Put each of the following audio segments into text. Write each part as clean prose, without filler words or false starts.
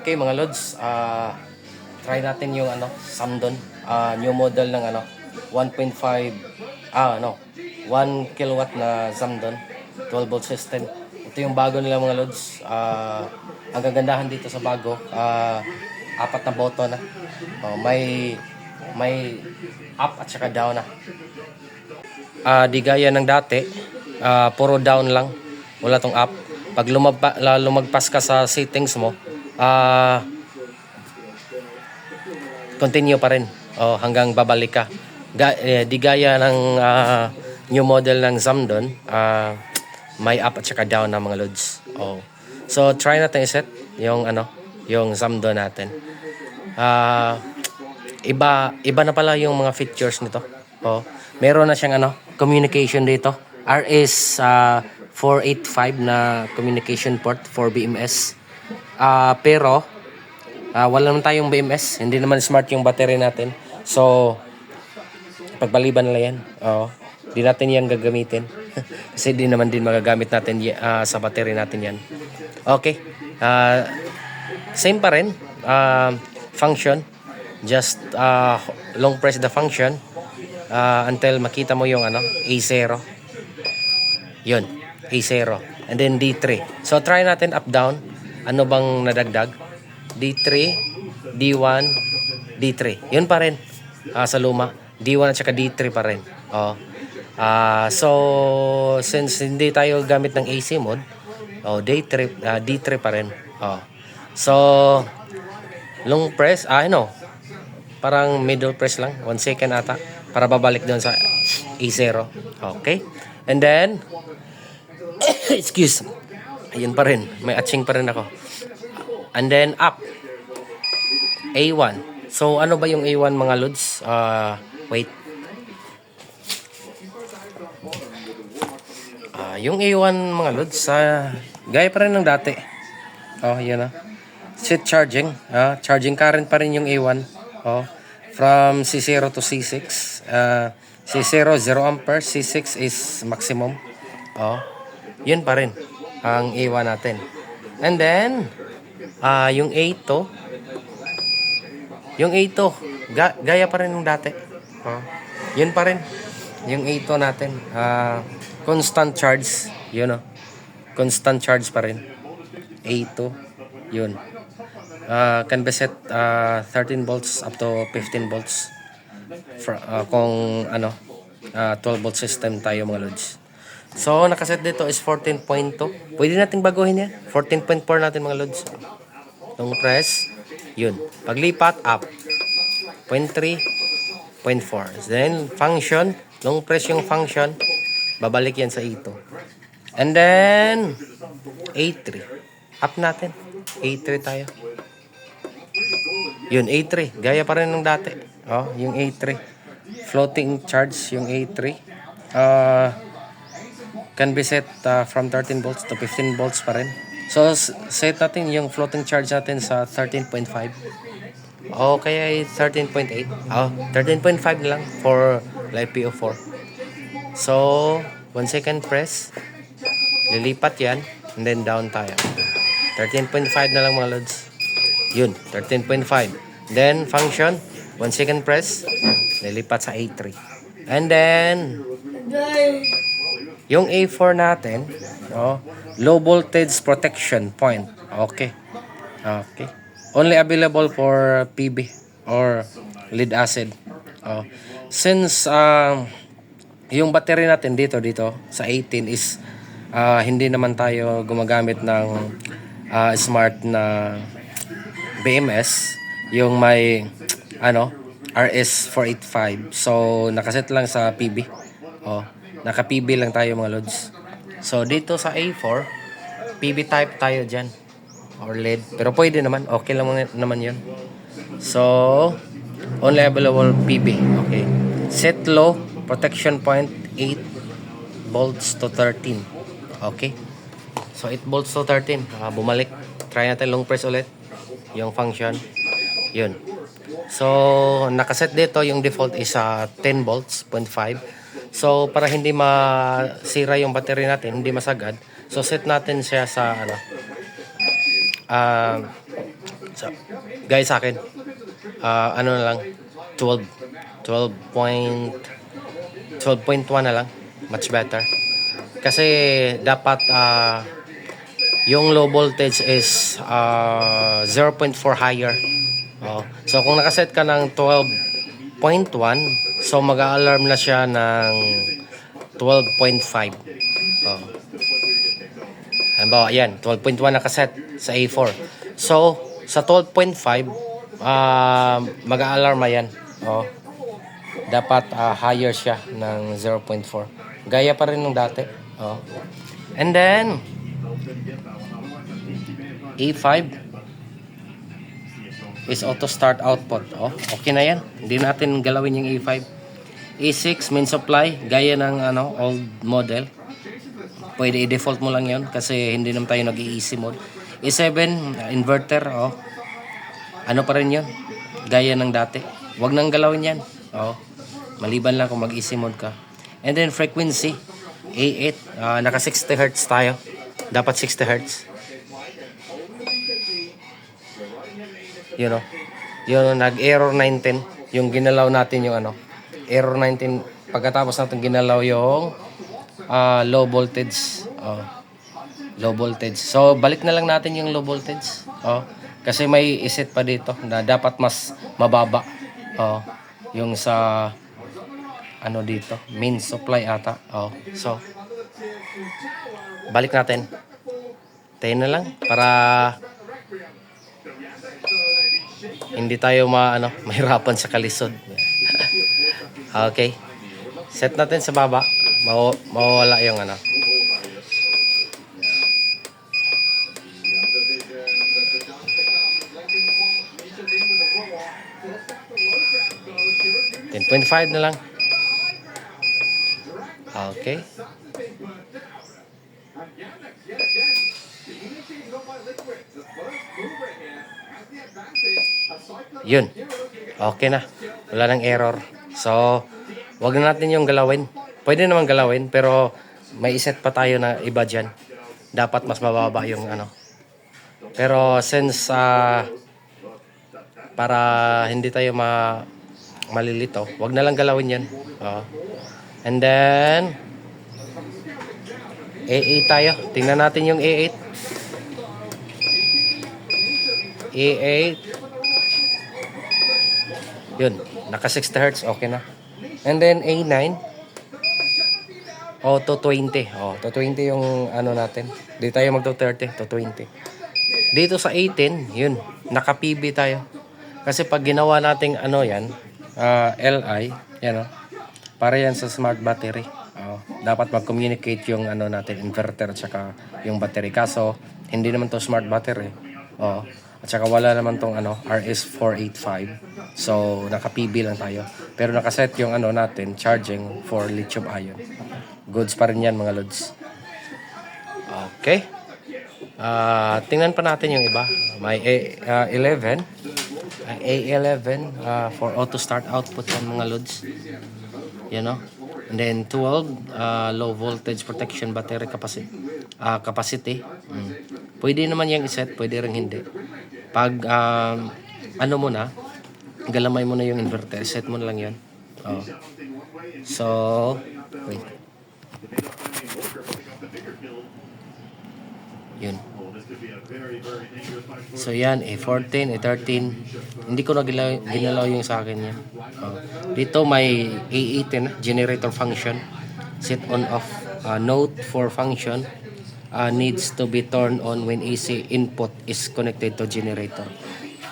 Okay mga lods, try natin yung Samdon, new model ng 1.5 1 kilowatt na Samdon 12 volt system. Ito yung bago nila mga lods. Ang gagandahan dito sa bago, apat na button na. May up at saka down na. Di gaya ng dati, puro down lang, wala tong up. Pag lumagpas ka sa settings mo, continue pa rin hanggang babalik ka. Di gaya ng new model ng Samdon, may up at saka down na mga loads. So try natin i-set yung Samdon natin. Iba na pala yung mga features nito. Meron na siyang communication dito. RS 485 na communication port for BMS. Pero wala naman tayong BMS, hindi naman smart yung battery natin. So pagpaliban nila yan. Di natin yan gagamitin. Kasi di naman din magagamit natin sa battery natin yan. Okay. Same pa rin. Function. Just long press the function until makita mo yung A0. Yun. A0. And then D3. So try natin up down. Ano bang nadagdag? D3, D1, D3. Yun pa rin sa luma. D1 at saka D3 pa rin. So since hindi tayo gamit ng AC mode, D3 pa rin. So long press, parang middle press lang, 1 second ata para babalik doon sa A0. Okay? And then excuse. Ayun pa rin, may atching pa rin ako. And then up. A1. So ano ba yung A1 mga lods? Wait. Yung A1 mga lods, gaya pa rin ng dati. Yan Seat charging. Charging current pa rin yung A1. From C0 to C6. C0 0 ampere, C6 is maximum. Yun pa rin ang A1 natin. And then yung A2, gaya pa rin ng dati. Yun pa rin yung A2 natin. Constant charge, constant charge pa rin. A2, yun. Can be set 13 volts up to 15 volts kung 12 volt system tayo mga lods. So nakaset dito is 14.2. Pwede nating baguhin yan. 14.4 natin mga lods. Long press, yun. Paglipat up 0.3, 0.4. Then function, long press yung function, babalik yan sa A2. And then A3. Up natin. A3 tayo. Yun, A3. Gaya pa rin ng dati. Yung A3. Floating charge yung A3. Can be set from 13 volts to 15 volts pa rin. So, set natin yung floating charge natin sa 13.5. Kaya 13.8. 13.5 na lang for LiPo4. So, 1 second press. Lilipat yan. And then down tayo. 13.5 na lang mga lods. Yun, 13.5. Then, function. 1 second press. Lilipat sa A3. And then, yung A4 natin, low voltage protection point. Okay. Only available for PB or lead acid. Since yung battery natin dito sa 18 is hindi naman tayo gumagamit ng smart na BMS, yung may RS485. So nakaset lang sa PB. Naka-PB lang tayo mga lods. So dito sa A4, PB type tayo dyan. Or LED. Pero pwede naman. Okay lang naman yun. So, only available PB. Okay. Set low. Protection point 8 volts to 13. Okay. So 8 volts to 13. Bumalik. Try natin long press ulit. Yung function. Yun. So, nakaset dito. Yung default is 10 volts. 0.5. So, para hindi masira yung battery natin, hindi masagad, so set natin siya sa So, guys, sa akin, ano na lang, 12, 12.1 na lang. Much better. Kasi dapat yung low voltage is 0.4 higher. So kung nakaset ka ng 12.1, so mag-alarm na siya ng 12.5. Halimbawa, yan, 12.1 nakaset sa A4. So, sa 12.5, mag-alarm yan. Dapat higher siya ng 0.4. Gaya pa rin ng dati. And then, A5 is auto start output. Okay na yan. Hindi natin galawin yung A5. A6 main supply, gaya ng old model. Pwede i-default mo lang yun kasi hindi naman tayo nag-i-easy mode. A7 inverter, ano pa rin yun, gaya ng dati. Huwag nang galawin yan. Maliban lang kung mag-easy mode ka. And then frequency, A8, naka 60 Hz tayo. Dapat 60 Hz. Yun nag-error 19. Yung ginalaw natin yung error 19. Pagkatapos natin ginalaw yung low voltage. Low voltage. So, balik na lang natin yung low voltage. Kasi may iset pa dito na dapat mas mababa. Yung sa dito, main supply ata. So, balik natin. Tayo na lang para hindi tayo mahirapan sa kalisod. Okay. Set natin sa baba. Mawawala yung 10.5 na lang. Okay. Yun. Okay na. Wala nang error. So, wag na natin yung galawin. Pwede naman galawin, pero may iset pa tayo na iba dyan. Dapat mas mababa yung Pero since para hindi tayo malilito, wag na lang galawin yan. And then A8 tayo. Tingnan natin yung A8. A8. Yun, naka 60 Hz, okay na. And then A9. To 20. To 20 yung natin. Di tayo mag to 30, to 20. Dito sa 18, yun, naka PB tayo. Kasi pag ginawa nating yan, LI, yan para yan sa smart battery. Dapat mag-communicate yung natin, inverter at saka yung battery. Kaso, hindi naman to smart battery. At saka wala naman tong RS485. So, naka-PB lang tayo. Pero nakaset yung natin, charging for lithium ion. Goods pa rin yan mga lods. Okay. Tingnan pa natin yung iba. May A11. A11 for auto start output yan mga lods. And then 12 low voltage protection battery capacity. Pwede naman yung iset, pwede rin hindi. Pag mo na, galamay mo na yung inverter, set mo na lang yan. So, wait. Yun. So yan, A14, A13. Hindi ko na ginalaw yung sa akin yan. Dito may A18, generator function. Set on off. Note for function needs to be turned on when AC input is connected to generator.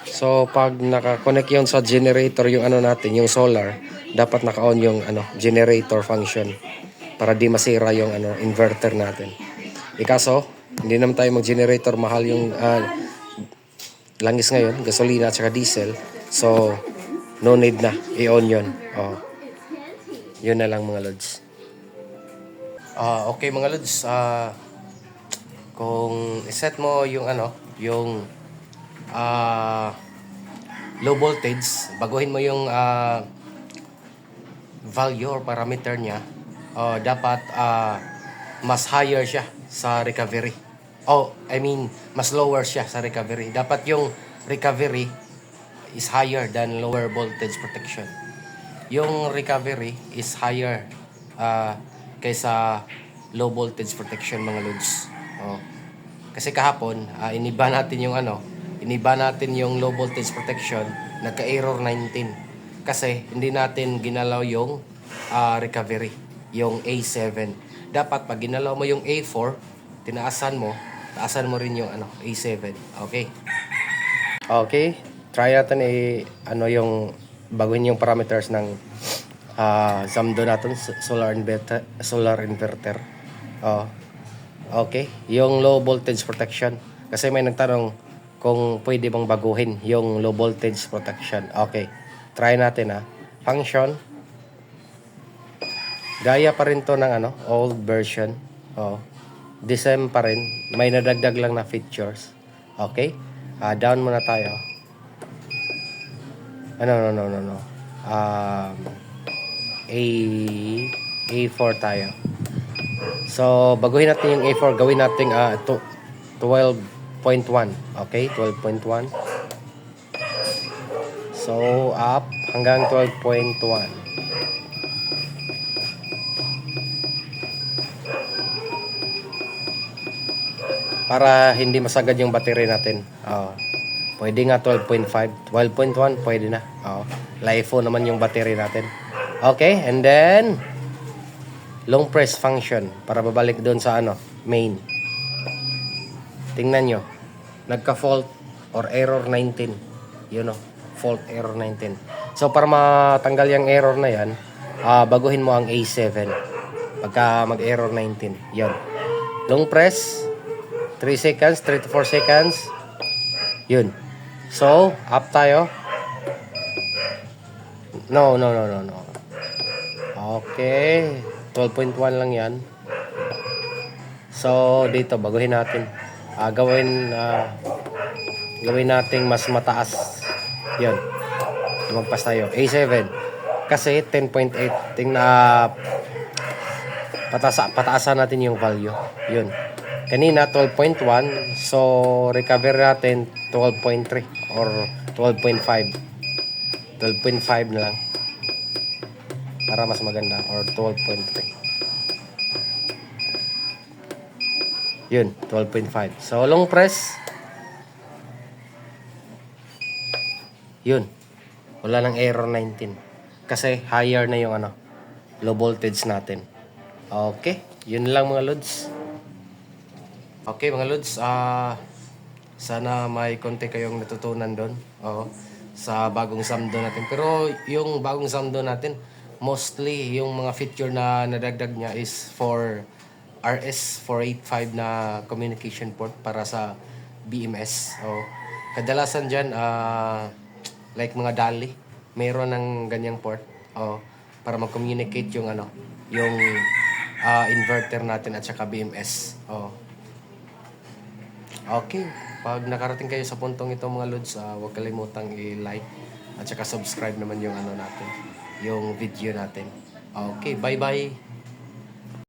So pag naka-connect yun sa generator yung natin, yung solar, dapat naka-on yung generator function para di masira yung inverter natin. Ikaso, hindi naman tayo mag-generator, mahal yung langis ngayon, gasolina at saka diesel. So, no need na i-on yun. Yun na lang mga lods. Okay mga lods, kung iset mo yung yung low voltage, baguhin mo yung value or parameter niya, dapat mas higher siya sa recovery. I mean, mas lower siya sa recovery. Dapat yung recovery is higher than lower voltage protection. Yung recovery is higher kaysa low voltage protection mga lods. Oh. Kasi kahapon, iniba natin yung iniba natin yung low voltage protection, nagka-error 19. Kasi hindi natin ginalaw yung recovery, yung A7. Dapat pag ginalaw mo yung A4, taasan mo rin yung A7. Okay. Okay. Try natin yung baguhin yung parameters ng Zamdo natin, solar inverter. Okay, yung low voltage protection. Kasi may nagtanong kung pwede bang baguhin yung low voltage protection. Okay, try natin function. Gaya pa rin to ng old version. The same pa rin. May nadagdag lang na features. Okay, down muna tayo. No. A4 tayo. So, baguhin natin yung A4. Gawin natin 12.1. Okay, 12.1. So, up hanggang 12.1. Para hindi masagad yung battery natin. Pwede nga 12.5. 12.1 pwede na. LiFo naman yung battery natin. Okay, and then long press function para babalik doon sa main. Tingnan nyo, nagka-fault or error 19. Fault error 19. So para matanggal yung error na yan, baguhin mo ang A7 pagka mag-error 19. Yun. Long press 3 seconds, 3 to 4 seconds. Yun. So, up tayo. No. Okay. 12.1 lang yan. So, dito, baguhin natin. Gawin natin mas mataas. Yun. Lumagpas tayo. A7. Kasi 10.8. Pataasan natin yung value. Yun. Kanina, 12.1. So, recover natin 12.3 or 12.5. 12.5 na lang. Para mas maganda. Or 12.3. Yun, 12.5. So, long press. Yun. Wala nang error 19. Kasi higher na yung low voltage natin. Okay. Yun lang mga lods. Okay mga lods. Sana may konti kayong natutunan doon. Sa bagong Zamdo natin. Pero yung bagong Zamdo natin, mostly yung mga feature na nadagdag niya is for RS485 na communication port para sa BMS. Kadalasan dyan, like mga DALI, mayroon ng ganyang port para mag-communicate yung yung inverter natin at saka BMS. Okay, pag nakarating kayo sa puntong ito mga lods, huwag kalimutang i-like at saka subscribe naman yung natin, yung video natin. Okay, bye-bye.